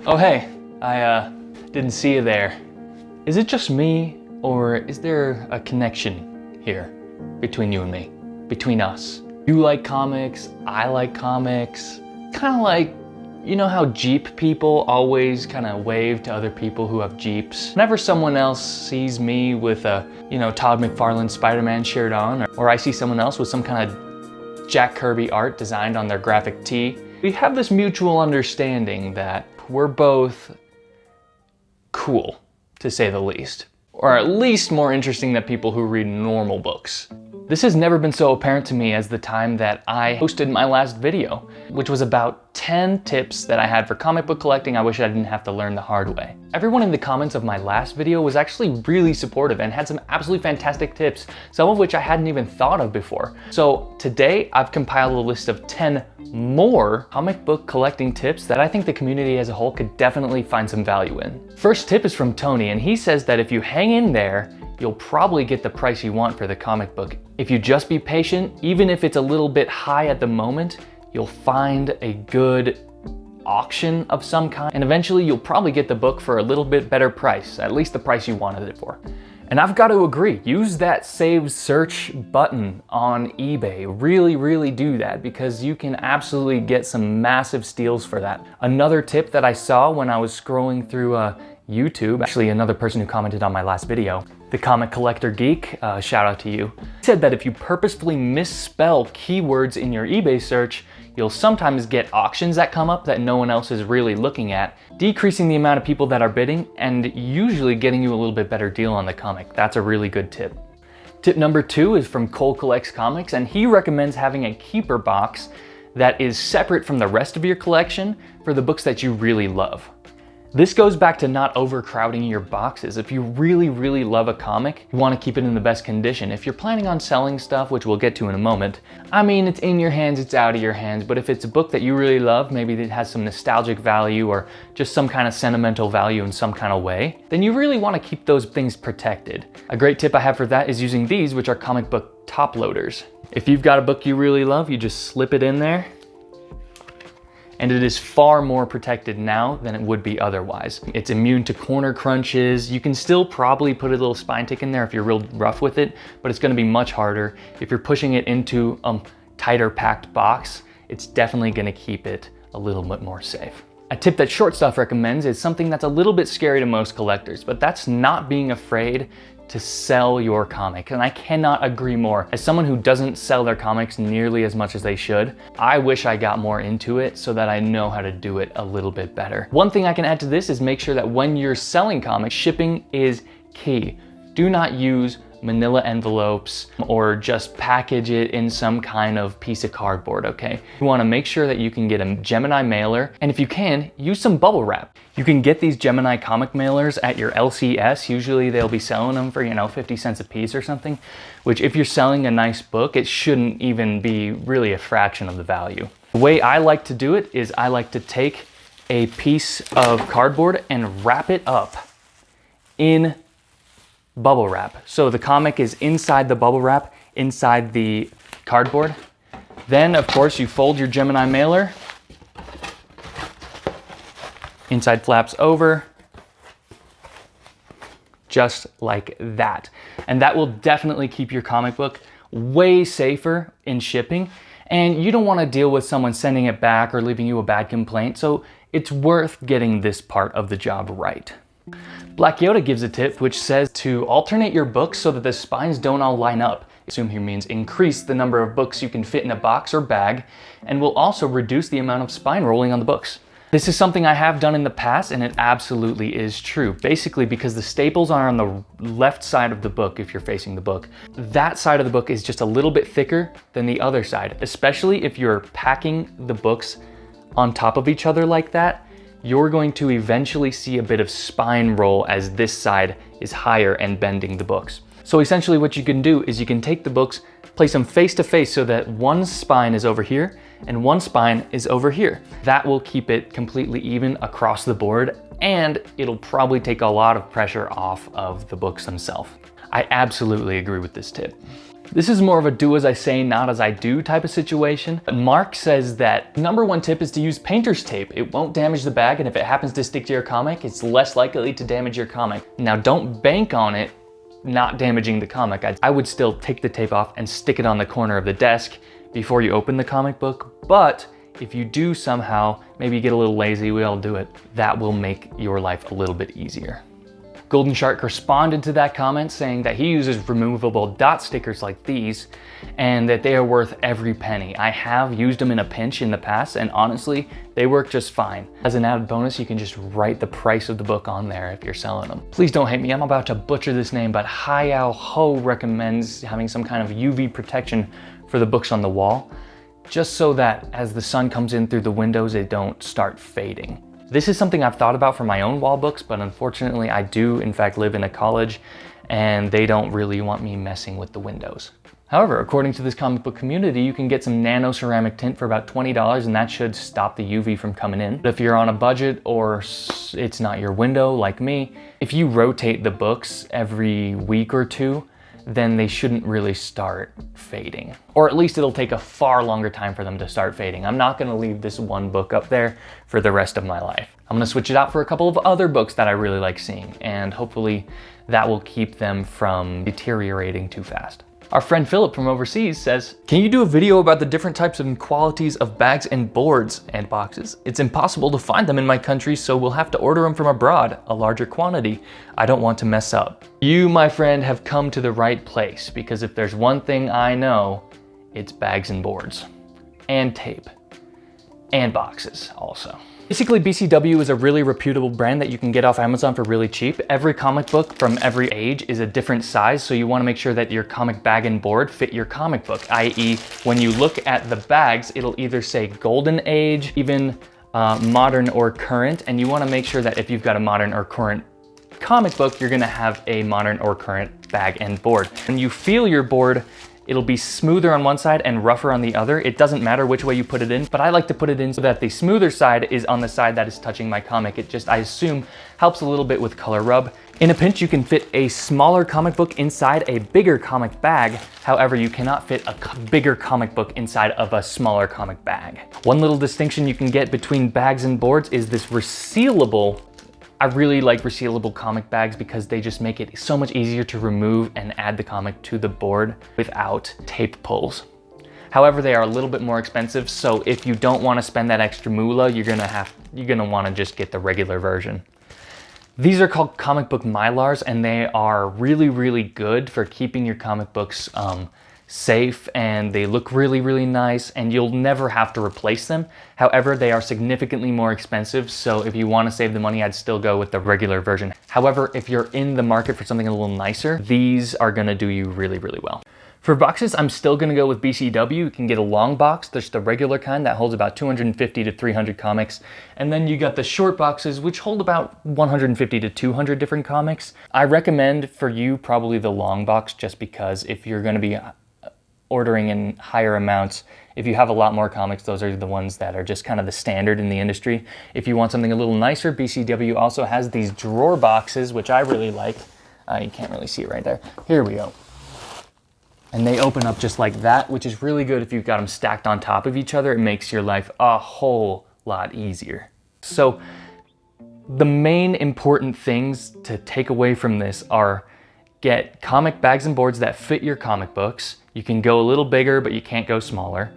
Oh hey, I didn't see you there. Is it just me, or is there a connection here between you and me? Between us? You like comics, I like comics. Kind of like, you know how Jeep people always kind of wave to other people who have Jeeps? Whenever someone else sees me with a, Todd McFarlane Spider-Man shirt on, or I see someone else with some kind of Jack Kirby art designed on their graphic tee, we have this mutual understanding that we're both cool, to say the least. Or at least more interesting than people who read normal books. This has never been so apparent to me as the time that I posted my last video, which was about 10 tips that I had for comic book collecting I wish I didn't have to learn the hard way. Everyone in the comments of my last video was actually really supportive and had some absolutely fantastic tips, some of which I hadn't even thought of before. So today I've compiled a list of 10 more comic book collecting tips that I think the community as a whole could definitely find some value in. First tip is from Tony, and he says that if you hang in there, you'll probably get the price you want for the comic book. If you just be patient, even if it's a little bit high at the moment, you'll find a good auction of some kind, and eventually you'll probably get the book for a little bit better price, at least the price you wanted it for. And I've got to agree, use that save search button on eBay. Really do that, because you can absolutely get some massive steals for that. Another tip that I saw when I was scrolling through YouTube, actually another person who commented on my last video, the Comic Collector Geek, shout out to you, said that if you purposefully misspell keywords in your eBay search, you'll sometimes get auctions that come up that no one else is really looking at, decreasing the amount of people that are bidding and usually getting you a little bit better deal on the comic. That's a really good tip. Tip number 2 is from Cole Collects Comics, and he recommends having a keeper box that is separate from the rest of your collection for the books that you really love. This goes back to not overcrowding your boxes. If you really love a comic, you want to keep it in the best condition. If you're planning on selling stuff, which we'll get to in a moment, I mean, it's in your hands, it's out of your hands, but if it's a book that you really love, maybe that has some nostalgic value or just some kind of sentimental value in some kind of way, then you really want to keep those things protected. A great tip I have for that is using these, which are comic book top loaders. If you've got a book you really love, you just slip it in there, and it is far more protected now than it would be otherwise. It's immune to corner crunches. You can still probably put a little spine tick in there if you're real rough with it, but it's gonna be much harder. If you're pushing it into a tighter packed box, it's definitely gonna keep it a little bit more safe. A tip that Short Stuff recommends is something that's a little bit scary to most collectors, but that's not being afraid to sell your comic, and I cannot agree more. As someone who doesn't sell their comics nearly as much as they should, I wish I got more into it so that I know how to do it a little bit better. One thing I can add to this is make sure that when you're selling comics, shipping is key. Do not use manila envelopes or just package it in some kind of piece of cardboard, okay? You wanna make sure that you can get a Gemini mailer, and if you can, use some bubble wrap. You can get these Gemini comic mailers at your LCS. Usually they'll be selling them for, 50 cents a piece or something, which if you're selling a nice book, it shouldn't even be really a fraction of the value. The way I like to do it is I like to take a piece of cardboard and wrap it up in bubble wrap. So the comic is inside the bubble wrap, inside the cardboard. Then, of course, you fold your Gemini mailer. Inside flaps over, just like that. And that will definitely keep your comic book way safer in shipping. And you don't want to deal with someone sending it back or leaving you a bad complaint. So it's worth getting this part of the job right. Black Yoda gives a tip which says to alternate your books so that the spines don't all line up. I assume here means increase the number of books you can fit in a box or bag, and will also reduce the amount of spine rolling on the books. This is something I have done in the past, and it absolutely is true. Basically, because the staples are on the left side of the book if you're facing the book, that side of the book is just a little bit thicker than the other side, especially if you're packing the books on top of each other like that. You're going to eventually see a bit of spine roll as this side is higher and bending the books. So essentially what you can do is you can take the books, place them face to face so that one spine is over here and one spine is over here. That will keep it completely even across the board, and it'll probably take a lot of pressure off of the books themselves. I absolutely agree with this tip. This is more of a do as I say, not as I do type of situation. But Mark says that #1 tip is to use painter's tape. It won't damage the bag, and if it happens to stick to your comic, it's less likely to damage your comic. Now, don't bank on it not damaging the comic. I would still take the tape off and stick it on the corner of the desk before you open the comic book. But if you do somehow, maybe get a little lazy, we all do it, that will make your life a little bit easier. Golden Shark responded to that comment saying that he uses removable dot stickers like these and that they are worth every penny. I have used them in a pinch in the past, and honestly, they work just fine. As an added bonus, you can just write the price of the book on there if you're selling them. Please don't hate me, I'm about to butcher this name, but Hayao Ho recommends having some kind of UV protection for the books on the wall, just so that as the sun comes in through the windows, they don't start fading. This is something I've thought about for my own wall books, but unfortunately I do in fact live in a college and they don't really want me messing with the windows. However, according to this comic book community, you can get some nano ceramic tint for about $20 and that should stop the UV from coming in. But if you're on a budget or it's not your window like me, if you rotate the books every week or two, then they shouldn't really start fading. Or at least it'll take a far longer time for them to start fading. I'm not gonna leave this one book up there for the rest of my life. I'm gonna switch it out for a couple of other books that I really like seeing, and hopefully that will keep them from deteriorating too fast. Our friend Philip from overseas says, can you do a video about the different types and qualities of bags and boards and boxes? It's impossible to find them in my country, so we'll have to order them from abroad, a larger quantity. I don't want to mess up. You, my friend, have come to the right place, because if there's one thing I know, it's bags and boards. And tape. And boxes also. Basically, BCW is a really reputable brand that you can get off Amazon for really cheap. Every comic book from every age is a different size, so you want to make sure that your comic bag and board fit your comic book, i.e. when you look at the bags, it'll either say golden age, even modern or current, and you want to make sure that if you've got a modern or current comic book, you're going to have a modern or current bag and board. When you feel your board, it'll be smoother on one side and rougher on the other. It doesn't matter which way you put it in, but I like to put it in so that the smoother side is on the side that is touching my comic. It just, I assume, helps a little bit with color rub. In a pinch, you can fit a smaller comic book inside a bigger comic bag. However, you cannot fit a bigger comic book inside of a smaller comic bag. One little distinction you can get between bags and boards is this resealable. I really like resealable comic bags because they just make it so much easier to remove and add the comic to the board without tape pulls. However, they are a little bit more expensive, so if you don't want to spend that extra moolah, you're gonna want to just get the regular version. These are called comic book Mylars, and they are really, really good for keeping your comic books safe, and they look really, really nice, and you'll never have to replace them. However, they are significantly more expensive, so if you want to save the money, I'd still go with the regular version. However, if you're in the market for something a little nicer, these are gonna do you really, really well. For boxes, I'm still gonna go with BCW. You can get a long box. There's the regular kind that holds about 250 to 300 comics. And then you got the short boxes, which hold about 150 to 200 different comics. I recommend for you probably the long box, just because if you're gonna be ordering in higher amounts, if you have a lot more comics, those are the ones that are just kind of the standard in the industry. If you want something a little nicer, BCW also has these drawer boxes, which I really like. You can't really see it right there. Here we go. And they open up just like that, which is really good if you've got them stacked on top of each other. It makes your life a whole lot easier. So the main important things to take away from this are get comic bags and boards that fit your comic books. You can go a little bigger, but you can't go smaller.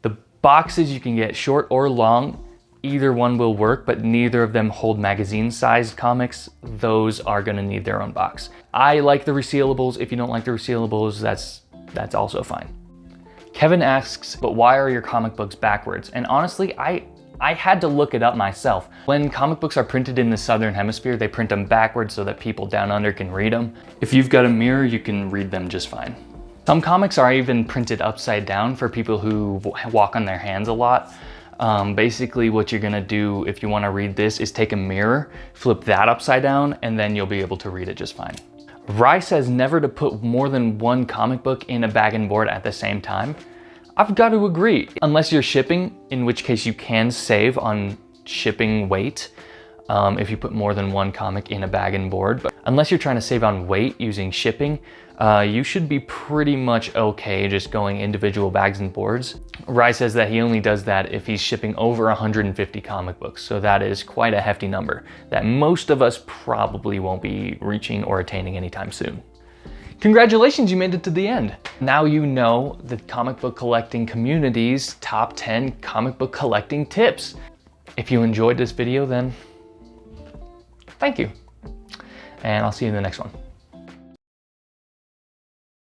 The boxes you can get short or long. Either one will work, but neither of them hold magazine-sized comics. Those are gonna need their own box. I like the resealables. If you don't like the resealables, that's also fine. Kevin asks, but why are your comic books backwards? And honestly, I had to look it up myself. When comic books are printed in the Southern Hemisphere, they print them backwards so that people down under can read them. If you've got a mirror, you can read them just fine. Some comics are even printed upside down for people who walk on their hands a lot. Basically what you're gonna do if you wanna read this is take a mirror, flip that upside down, and then you'll be able to read it just fine. Rye says never to put more than one comic book in a bag and board at the same time. I've got to agree, unless you're shipping, in which case you can save on shipping weight if you put more than one comic in a bag and board. But Unless you're trying to save on weight using shipping, you should be pretty much okay just going individual bags and boards. Rye says that he only does that if he's shipping over 150 comic books, so that is quite a hefty number that most of us probably won't be reaching or attaining anytime soon. Congratulations, you made it to the end. Now you know the comic book collecting community's top 10 comic book collecting tips. If you enjoyed this video, then thank you. And I'll see you in the next one.